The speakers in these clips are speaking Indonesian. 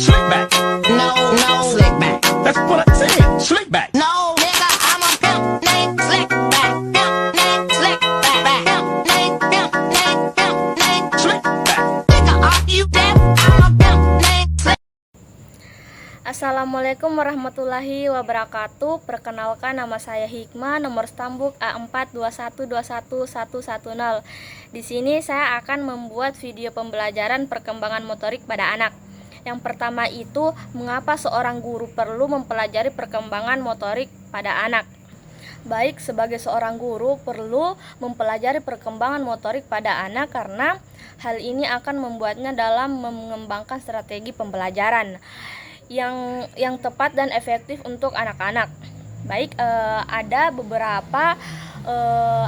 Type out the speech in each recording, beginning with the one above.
Slick back. No, no, slick back. That's what I said. Slick back. No, nigga, I'm a pimp named Slick Back. Pimp named Slick Back. Pimp named, pimp named, pimp named Slick back. Nigga, are you deaf? I'm a pimp named Slick. Assalamualaikum warahmatullahi wabarakatuh. Perkenalkan, nama saya Hikmah, nomor stambuk A421211110. Di sini saya akan membuat video pembelajaran perkembangan motorik pada anak. Yang pertama itu, mengapa seorang guru perlu mempelajari perkembangan motorik pada anak. Baik, sebagai seorang guru perlu mempelajari perkembangan motorik pada anak karena hal ini akan membuatnya dalam mengembangkan strategi pembelajaran yang tepat dan efektif untuk anak-anak. Baik, ada beberapa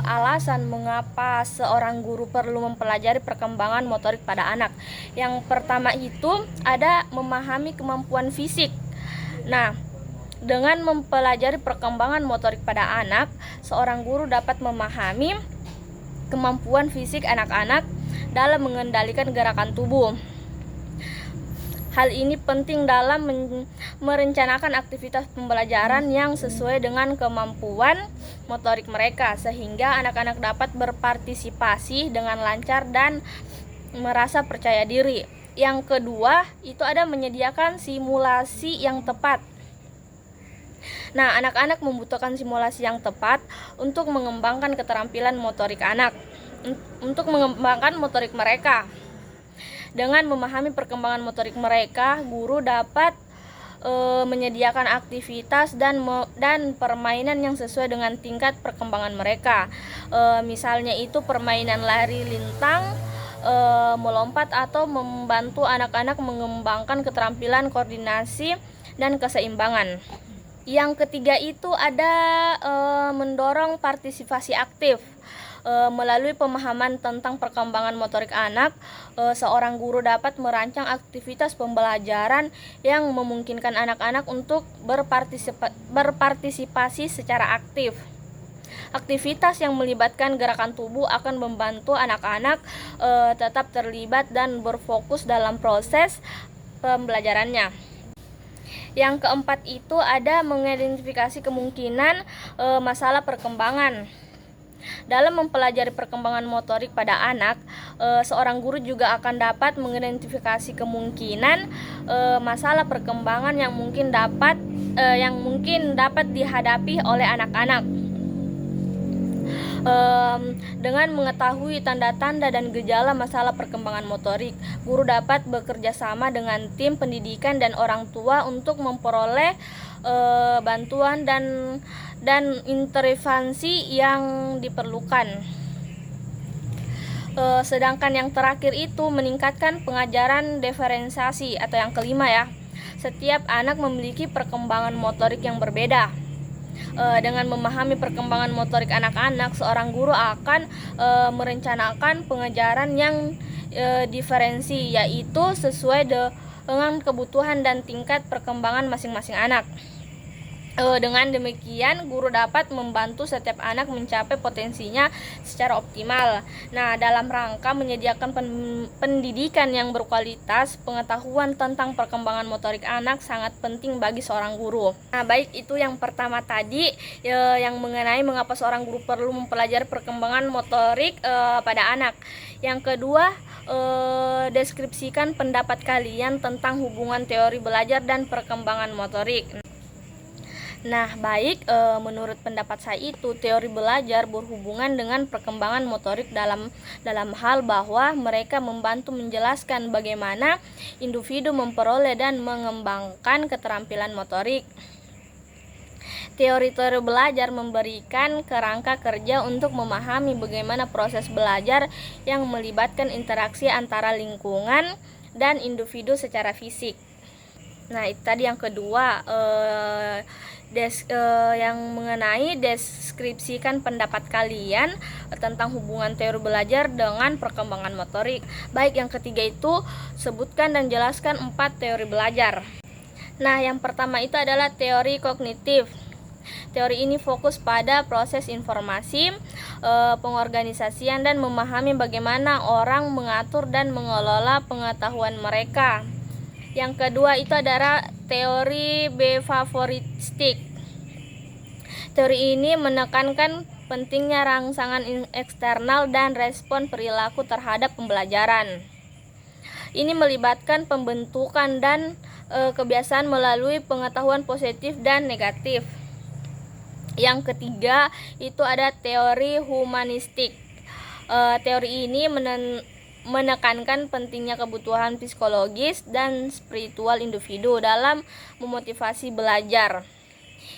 alasan mengapa seorang guru perlu mempelajari perkembangan motorik pada anak. Yang pertama itu ada memahami kemampuan fisik. Nah, dengan mempelajari perkembangan motorik pada anak, seorang guru dapat memahami kemampuan fisik anak-anak dalam mengendalikan gerakan tubuh. Hal ini penting dalam merencanakan aktivitas pembelajaran yang sesuai dengan kemampuan motorik mereka, sehingga anak-anak dapat berpartisipasi dengan lancar dan merasa percaya diri. Yang kedua, itu ada menyediakan simulasi yang tepat. Nah, anak-anak membutuhkan simulasi yang tepat untuk mengembangkan keterampilan motorik anak, untuk mengembangkan motorik mereka. Dengan memahami perkembangan motorik mereka, guru dapat menyediakan aktivitas dan permainan yang sesuai dengan tingkat perkembangan mereka. Misalnya itu permainan lari lintang, melompat, atau membantu anak-anak mengembangkan keterampilan koordinasi dan keseimbangan. Yang ketiga itu ada mendorong partisipasi aktif. Melalui pemahaman tentang perkembangan motorik anak, seorang guru dapat merancang aktivitas pembelajaran yang memungkinkan anak-anak untuk berpartisipasi secara aktif. Aktivitas yang melibatkan gerakan tubuh akan membantu anak-anak tetap terlibat dan berfokus dalam proses pembelajarannya. Yang keempat itu ada mengidentifikasi kemungkinan masalah perkembangan. Dalam mempelajari perkembangan motorik pada anak, seorang guru juga akan dapat mengidentifikasi kemungkinan masalah perkembangan yang mungkin dapat dihadapi oleh anak-anak. Dengan mengetahui tanda-tanda dan gejala masalah perkembangan motorik, guru dapat bekerja sama dengan tim pendidikan dan orang tua untuk memperoleh bantuan dan intervensi yang diperlukan. Sedangkan yang terakhir itu meningkatkan pengajaran diferensiasi, atau yang kelima ya. Setiap anak memiliki perkembangan motorik yang berbeda. Dengan memahami perkembangan motorik anak-anak, seorang guru akan merencanakan pengajaran yang diferensi, yaitu sesuai dengan kebutuhan dan tingkat perkembangan masing-masing anak. Dengan demikian, guru dapat membantu setiap anak mencapai potensinya secara optimal. Nah, dalam rangka menyediakan pendidikan yang berkualitas, pengetahuan tentang perkembangan motorik anak sangat penting bagi seorang guru. Nah, baik, itu yang pertama tadi, yang mengenai mengapa seorang guru perlu mempelajari perkembangan motorik pada anak. Yang kedua, deskripsikan pendapat kalian tentang hubungan teori belajar dan perkembangan motorik. Nah, baik, menurut pendapat saya itu teori belajar berhubungan dengan perkembangan motorik dalam hal bahwa mereka membantu menjelaskan bagaimana individu memperoleh dan mengembangkan keterampilan motorik. Teori-teori belajar memberikan kerangka kerja untuk memahami bagaimana proses belajar yang melibatkan interaksi antara lingkungan dan individu secara fisik. Nah, itu tadi yang kedua, yang mengenai deskripsikan pendapat kalian tentang hubungan teori belajar dengan perkembangan motorik. Baik, yang ketiga itu sebutkan dan jelaskan 4 teori belajar. Nah, yang pertama itu adalah teori kognitif. Teori ini fokus pada proses informasi, pengorganisasian, dan memahami bagaimana orang mengatur dan mengelola pengetahuan mereka. Yang kedua itu adalah teori behavioristik. Teori ini menekankan pentingnya rangsangan eksternal dan respon perilaku terhadap pembelajaran. Ini melibatkan pembentukan dan kebiasaan melalui pengetahuan positif dan negatif. Yang ketiga itu ada teori humanistik. Teori ini menekankan pentingnya kebutuhan psikologis dan spiritual individu dalam memotivasi belajar.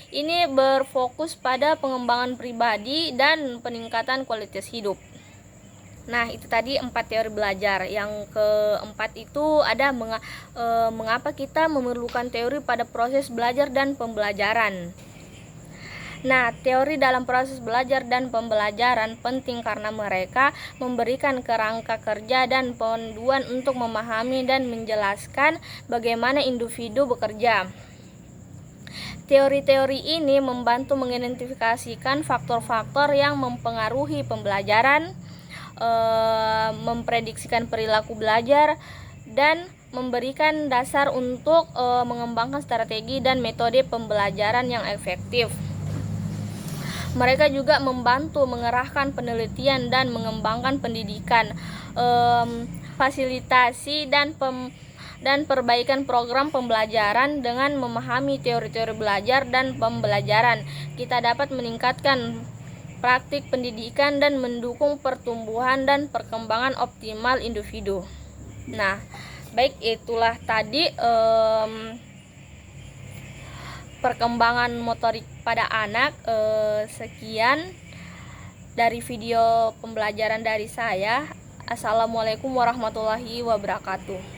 Ini berfokus pada pengembangan pribadi dan peningkatan kualitas hidup. Nah, itu tadi 4 teori belajar. Yang keempat itu ada mengapa kita memerlukan teori pada proses belajar dan pembelajaran. Nah, teori dalam proses belajar dan pembelajaran penting karena mereka memberikan kerangka kerja dan panduan untuk memahami dan menjelaskan bagaimana individu bekerja. Teori-teori ini membantu mengidentifikasikan faktor-faktor yang mempengaruhi pembelajaran, memprediksikan perilaku belajar, dan memberikan dasar untuk mengembangkan strategi dan metode pembelajaran yang efektif. Mereka juga membantu mengerahkan penelitian dan mengembangkan pendidikan, fasilitasi dan perbaikan program pembelajaran. Dengan memahami teori-teori belajar dan pembelajaran, kita dapat meningkatkan praktik pendidikan dan mendukung pertumbuhan dan perkembangan optimal individu. Nah, baik, itulah tadi perkembangan motorik pada anak. Sekian dari video pembelajaran dari saya. Assalamualaikum warahmatullahi wabarakatuh.